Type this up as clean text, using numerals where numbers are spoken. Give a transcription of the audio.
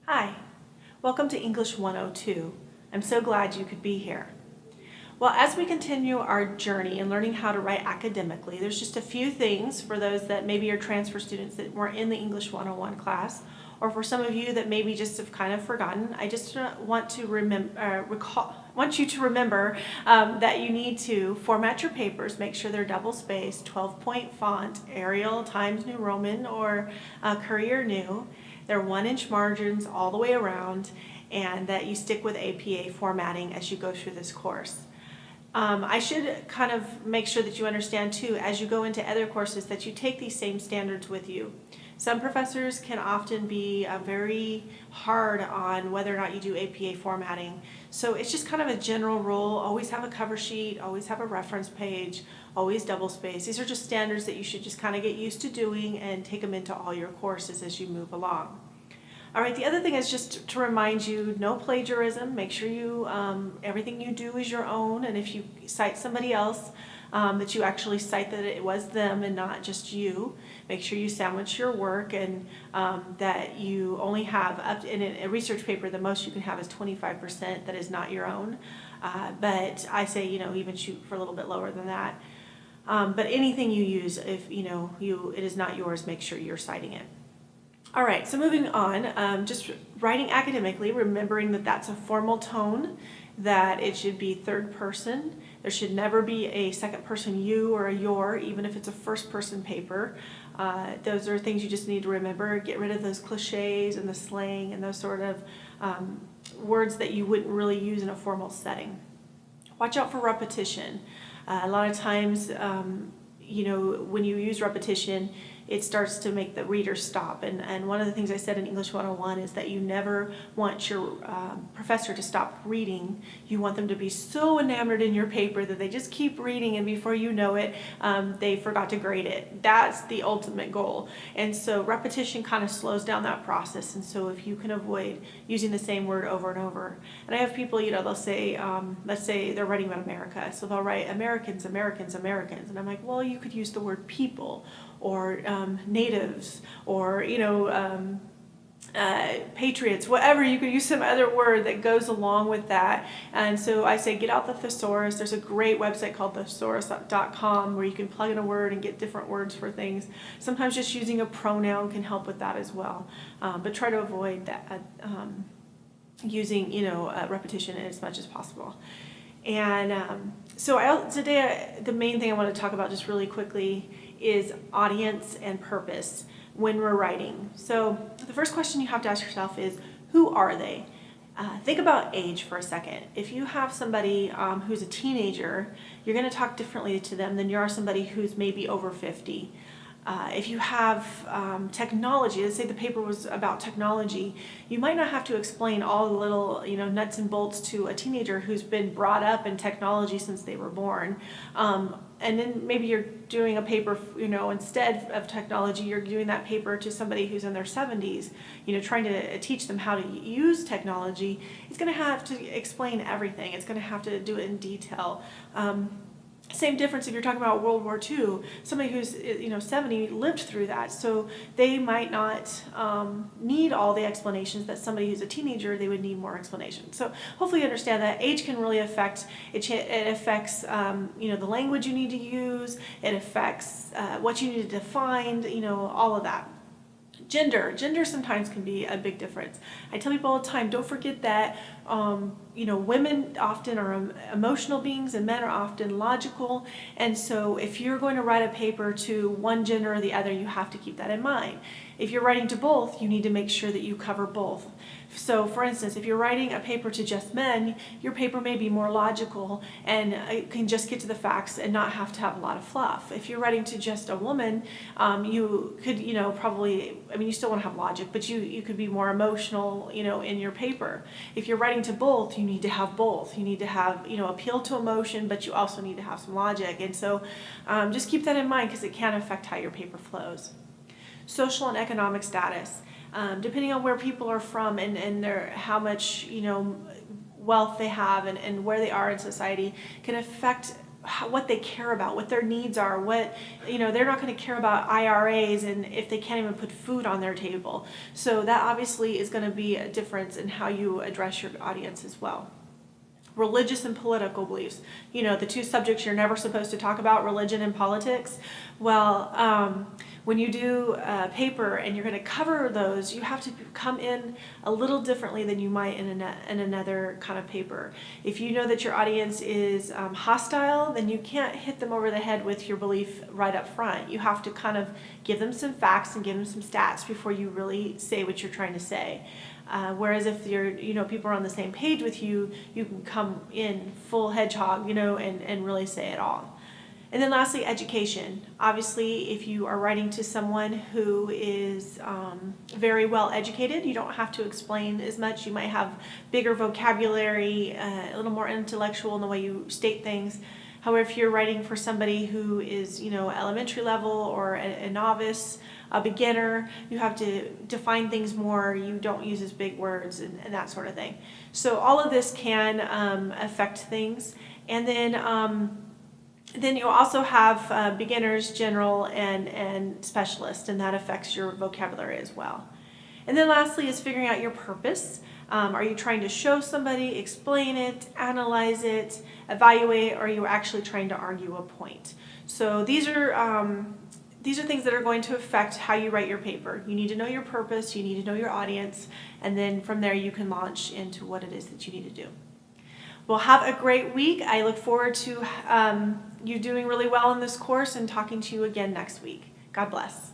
Hi, welcome to English 102. I'm so glad you could be here. Well, as we continue our journey in learning how to write academically, there's just a few things for those that maybe are transfer students that weren't in the English 101 class, or for some of you that maybe just have kind of forgotten. I just want to want you to remember that you need to format your papers, make sure they're double spaced, 12-point font, Arial, Times New Roman, or Courier New. They're 1-inch margins all the way around, and that you stick with APA formatting as you go through this course. I should kind of make sure that you understand too, as you go into other courses, that you take these same standards with you. Some professors can often be very hard on whether or not you do APA formatting. So it's just kind of a general rule. Always have a cover sheet, always have a reference page, always double space. These are just standards that you should just kind of get used to doing and take them into all your courses as you move along. All right, the other thing is just to remind you, no plagiarism. Make sure you, everything you do is your own, and if you cite somebody else, that you actually cite that it was them and not just you. Make sure you sandwich your work, and that you only have up in a research paper, the most you can have is 25% that is not your own. But I say, even shoot for a little bit lower than that. But anything you use, if it is not yours, make sure you're citing it. All right, so moving on, just writing academically, remembering that that's a formal tone, that it should be third person. There should never be a second person you or a your, even if it's a first person paper. Those are things you just need to remember. Get rid of those cliches and the slang and those sort of words that you wouldn't really use in a formal setting. Watch out for repetition. A lot of times, when you use repetition, it starts to make the reader stop. And one of the things I said in English 101 is that you never want your professor to stop reading. You want them to be so enamored in your paper that they just keep reading, and before you know it, they forgot to grade it. That's the ultimate goal. And so repetition kind of slows down that process. And so if you can avoid using the same word over and over. And I have people, they'll say, let's say they're writing about America. So they'll write Americans, Americans, Americans. And I'm like, well, you could use the word people, or natives, or patriots, whatever. You could use some other word that goes along with that. And so I say, get out the thesaurus. There's a great website called thesaurus.com where you can plug in a word and get different words for things. Sometimes just using a pronoun can help with that as well. But try to avoid that using repetition as much as possible. And so today the main thing I want to talk about just really quickly is audience and purpose when we're writing. So the first question you have to ask yourself is, who are they? Think about age for a second. If you have somebody who's a teenager, you're going to talk differently to them than you are somebody who's maybe over 50. If you have technology, let's say the paper was about technology, you might not have to explain all the little nuts and bolts to a teenager who's been brought up in technology since they were born. And then maybe you're doing a paper, instead of technology, you're doing that paper to somebody who's in their 70s, trying to teach them how to use technology. It's going to have to explain everything. It's going to have to do it in detail. Same difference if you're talking about World War II. Somebody who's 70 lived through that, so they might not need all the explanations that somebody who's a teenager, they would need more explanation. So hopefully you understand that age can really affect it. It affects the language you need to use. It affects what you need to define. All of that. Gender sometimes can be a big difference. I tell people all the time, don't forget that women often are emotional beings and men are often logical. And so if you're going to write a paper to one gender or the other, you have to keep that in mind. If you're writing to both, you need to make sure that you cover both. So for instance, if you're writing a paper to just men, your paper may be more logical and it can just get to the facts and not have to have a lot of fluff. If you're writing to just a woman, you could, probably, you still want to have logic, but you could be more emotional, in your paper. If you're writing to both, you need to have both. You need to have, appeal to emotion, but you also need to have some logic. And so just keep that in mind because it can affect how your paper flows. Social and economic status. Depending on where people are from and how much wealth they have and where they are in society can affect what they care about, what their needs are, they're not going to care about IRAs and if they can't even put food on their table. So that obviously is going to be a difference in how you address your audience as well. Religious and political beliefs, the two subjects you're never supposed to talk about, religion and politics. Well, when you do a paper and you're going to cover those, you have to come in a little differently than you might in another kind of paper. If you know that your audience is hostile, then you can't hit them over the head with your belief right up front. You have to kind of give them some facts and give them some stats before you really say what you're trying to say. Whereas if people are on the same page with you, you can come in full hedgehog, and really say it all. And then lastly, education. Obviously, if you are writing to someone who is very well educated, you don't have to explain as much. You might have bigger vocabulary, a little more intellectual in the way you state things. However, if you're writing for somebody who is, elementary level or a novice, a beginner, you have to define things more. You don't use as big words and that sort of thing. So all of this can affect things. And then you also have beginners, general, and specialist, and that affects your vocabulary as well. And then lastly is figuring out your purpose. Are you trying to show somebody, explain it, analyze it, evaluate, or are you actually trying to argue a point? So these are things that are going to affect how you write your paper. You need to know your purpose, you need to know your audience, and then from there you can launch into what it is that you need to do. Well, have a great week. I look forward to you doing really well in this course and talking to you again next week. God bless.